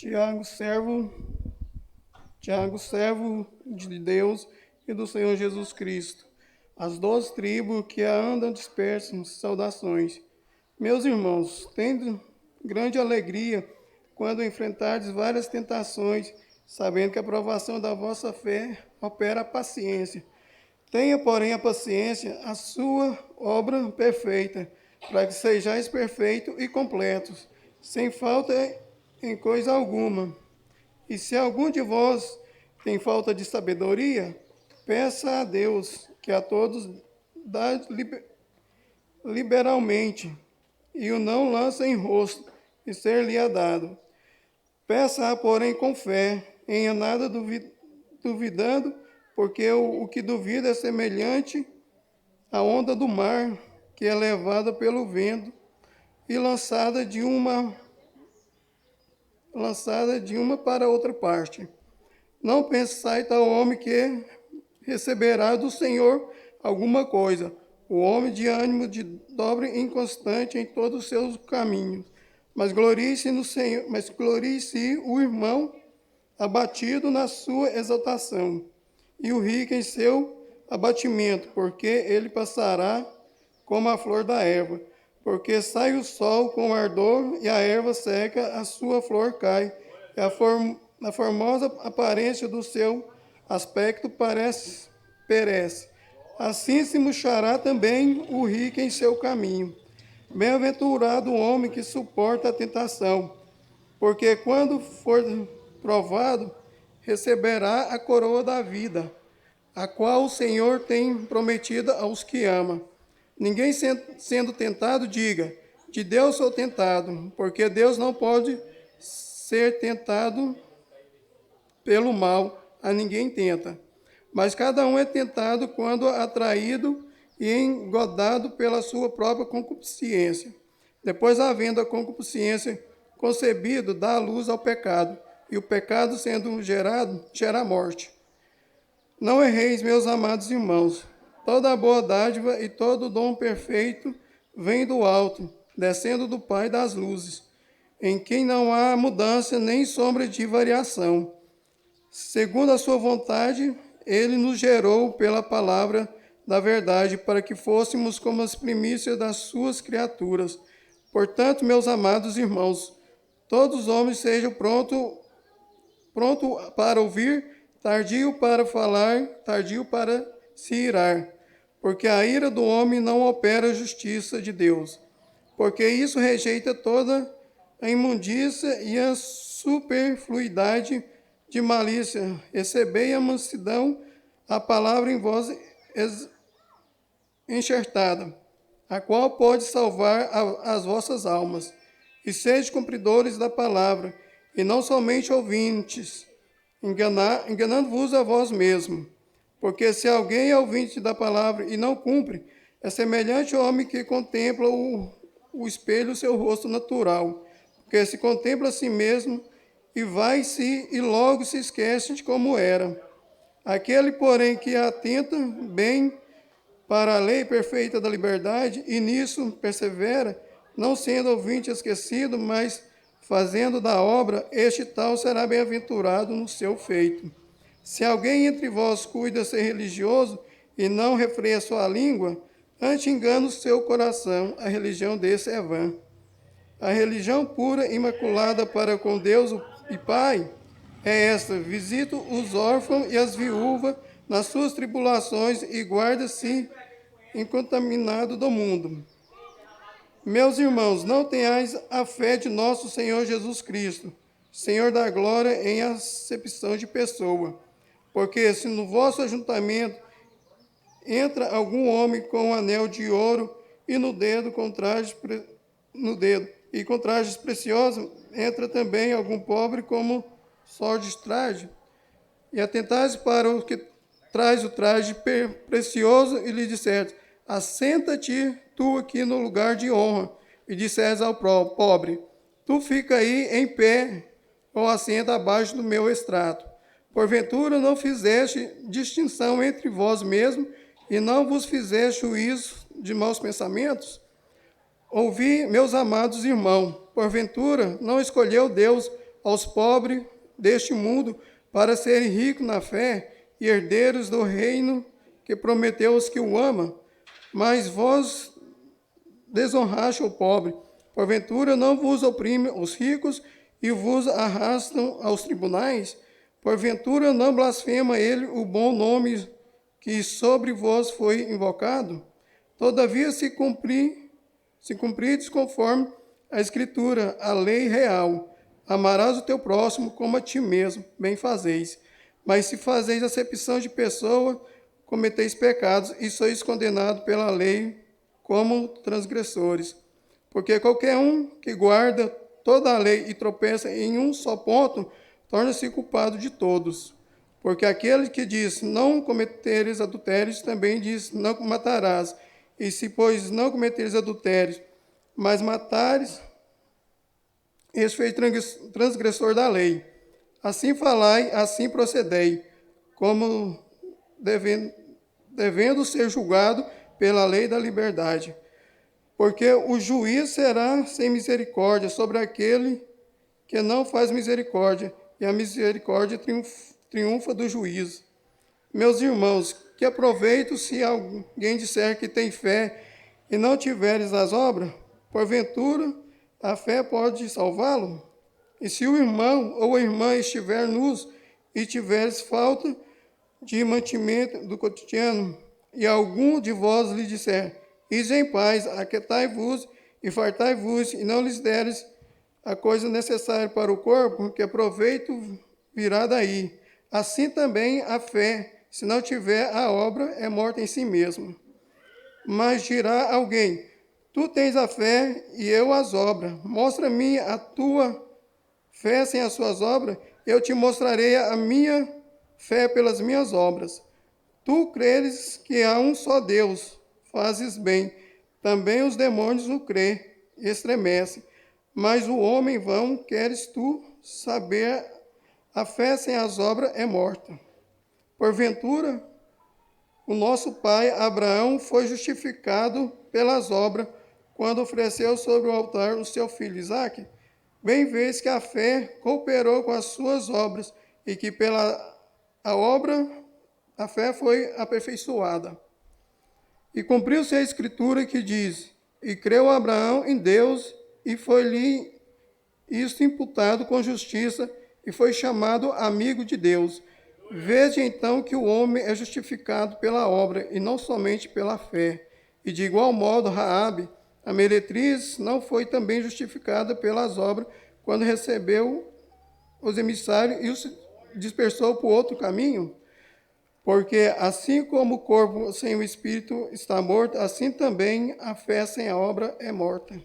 Tiago, servo de Deus e do Senhor Jesus Cristo. As 12 tribos que andam dispersas, saudações. Meus irmãos, tendo grande alegria quando enfrentardes várias tentações, sabendo que a provação da vossa fé opera a paciência. Tenha, porém, a paciência a sua obra perfeita, para que sejais perfeitos e completos, sem falta em coisa alguma. E se algum de vós tem falta de sabedoria, peça a Deus, que a todos dá liberalmente, e o não lança em rosto, e ser-lhe-á dado. Peça-a, porém, com fé, em nada duvidando, porque o que duvida é semelhante à onda do mar, que é levada pelo vento e lançada de uma para outra parte. Não pensai tal homem que receberá do Senhor alguma coisa. O homem de ânimo de dobre inconstante em todos os seus caminhos. Mas glorie-se no Senhor, mas glorie-se o irmão abatido na sua exaltação, e o rico em seu abatimento, porque ele passará como a flor da erva. Porque sai o sol com ardor, e a erva seca, a sua flor cai, e a formosa aparência do seu aspecto perece. Assim se murchará também o rico em seu caminho. Bem-aventurado o homem que suporta a tentação, porque quando for provado, receberá a coroa da vida, a qual o Senhor tem prometida aos que ama. Ninguém sendo tentado, diga, de Deus sou tentado, porque Deus não pode ser tentado pelo mal, a ninguém tenta. Mas cada um é tentado quando atraído e engodado pela sua própria concupiscência. Depois, havendo a concupiscência concebido, dá a luz ao pecado, e o pecado, sendo gerado, gera a morte. Não erreis, meus amados irmãos. Toda a boa dádiva e todo dom perfeito vem do alto, descendo do Pai das luzes, em quem não há mudança nem sombra de variação. Segundo a sua vontade, ele nos gerou pela palavra da verdade, para que fôssemos como as primícias das suas criaturas. Portanto, meus amados irmãos, todos os homens sejam pronto para ouvir, tardio para falar, tardio para se irar, porque a ira do homem não opera a justiça de Deus, porque isso rejeita toda a imundícia e a superfluidade de malícia. Recebei a mansidão, a palavra em vós enxertada, a qual pode salvar as vossas almas. E sede cumpridores da palavra, e não somente ouvintes, enganando-vos a vós mesmos. Porque se alguém é ouvinte da palavra e não cumpre, é semelhante ao homem que contempla o espelho, o seu rosto natural. Porque se contempla a si mesmo e vai-se e logo se esquece de como era. Aquele, porém, que atenta bem para a lei perfeita da liberdade, e nisso persevera, não sendo ouvinte esquecido, mas fazendo da obra, este tal será bem-aventurado no seu feito. Se alguém entre vós cuida ser religioso e não refreia sua língua, antes engana o seu coração, a religião desse é vã. A religião pura, imaculada para com Deus e Pai, é esta: visita os órfãos e as viúvas nas suas tribulações e guarda-se incontaminado do mundo. Meus irmãos, não tenhais a fé de nosso Senhor Jesus Cristo, Senhor da glória, em acepção de pessoa. Porque se no vosso ajuntamento entra algum homem com um anel de ouro e no dedo com trajes preciosos, entra também algum pobre como sordes traje, e atentais para o que traz o traje precioso, e lhe disseres: assenta-te tu aqui no lugar de honra, e disseres ao pobre: tu fica aí em pé, ou assenta abaixo do meu estrato. Porventura não fizeste distinção entre vós mesmos, e não vos fizeste juízo de maus pensamentos? Ouvi, meus amados irmãos, porventura não escolheu Deus aos pobres deste mundo, para serem ricos na fé e herdeiros do reino que prometeu aos que o amam. Mas vós desonraste o pobre. Porventura não vos oprime os ricos e vos arrastam aos tribunais? Porventura não blasfema ele o bom nome que sobre vós foi invocado? Todavia, se cumprides conforme a Escritura, a lei real, amarás o teu próximo como a ti mesmo, bem fazeis. Mas se fazeis acepção de pessoa, cometeis pecados e sois condenados pela lei como transgressores. Porque qualquer um que guarda toda a lei e tropeça em um só ponto, torna-se culpado de todos. Porque aquele que diz, não cometeres adultérios, também diz, não matarás. E se, pois, não cometeres adultérios, mas matares, este foi transgressor da lei. Assim falai, assim procedei, como devendo ser julgado pela lei da liberdade. Porque o juiz será sem misericórdia sobre aquele que não faz misericórdia, e a misericórdia triunfa do juízo. Meus irmãos, que aproveito se alguém disser que tem fé e não tiveres as obras? Porventura, a fé pode salvá-lo? E se o irmão ou a irmã estiver nus e tiveres falta de mantimento do cotidiano, e algum de vós lhe disser, ide em paz, aquietai-vos e fartai-vos, e não lhes deres a coisa necessária para o corpo, que proveito virá daí. Assim também a fé, se não tiver a obra, é morta em si mesma. Mas dirá alguém, tu tens a fé e eu as obras. Mostra-me a tua fé sem as suas obras, eu te mostrarei a minha fé pelas minhas obras. Tu creres que há um só Deus, fazes bem. Também os demônios o crê e estremecem. Mas o homem vão, queres tu saber, a fé sem as obras é morta. Porventura, o nosso pai Abraão foi justificado pelas obras, quando ofereceu sobre o altar o seu filho Isaque. Bem vês que a fé cooperou com as suas obras, e que pela a obra a fé foi aperfeiçoada. E cumpriu-se a Escritura que diz, e creu Abraão em Deus, e foi-lhe isto imputado com justiça, e foi chamado amigo de Deus. Veja então que o homem é justificado pela obra, e não somente pela fé. E de igual modo, Raabe, a meretriz, não foi também justificada pelas obras, quando recebeu os emissários e os dispersou por outro caminho? Porque assim como o corpo sem o espírito está morto, assim também a fé sem a obra é morta.